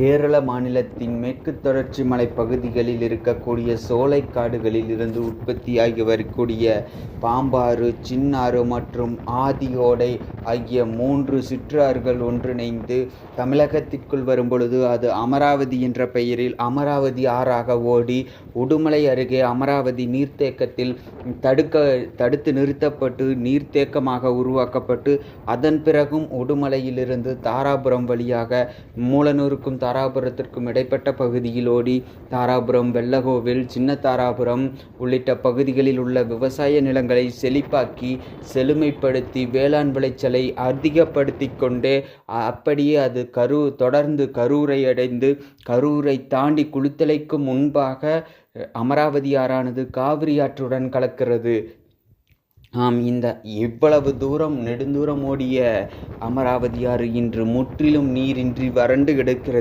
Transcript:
கேரள மாநிலத்தின் மேற்கு தொடர்ச்சி மலைப் பகுதிகளில் இருக்கக்கூடிய சோலைக்காடுகளில் இருந்து உற்பத்தியாகி வரக்கூடிய பாம்பாறு, சின்னாறு மற்றும் ஆதியோடை ஆகிய 3 சிற்றாறுகள் ஒன்றிணைந்து தமிழகத்திற்குள் வரும்பொழுது அது அமராவதி என்ற பெயரில் அமராவதி ஆறாக ஓடி உடுமலை அருகே அமராவதி நீர்த்தேக்கத்தில் தடுத்து நிறுத்தப்பட்டு நீர்த்தேக்கமாக உருவாக்கப்பட்டு அதன் பிறகும் உடுமலையிலிருந்து தாராபுரம் வழியாக மூலனூருக்கும் தாராபுரத்திற்கும் இடைப்பட்ட பகுதியில் ஓடி தாராபுரம், வெள்ளகோவில், சின்ன தாராபுரம் உள்ளிட்ட பகுதிகளில் உள்ள விவசாய நிலங்களை செழிப்பாக்கி செழுமைப்படுத்தி வேளாண் விளைச்சலை அதிகப்படுத்தி கொண்டே அப்படியே அது தொடர்ந்து கரூரை அடைந்து கரூரை தாண்டி குளித்தலைக்கு முன்பாக அமராவதி ஆறானது காவிரி ஆற்றுடன் கலக்கிறது. இந்த இவ்வளவு தூரம் நெடுந்தூரம் ஓடிய அமராவதி ஆறு இன்று முற்றிலும் நீரின்றி வறண்டு கிடக்கிறது.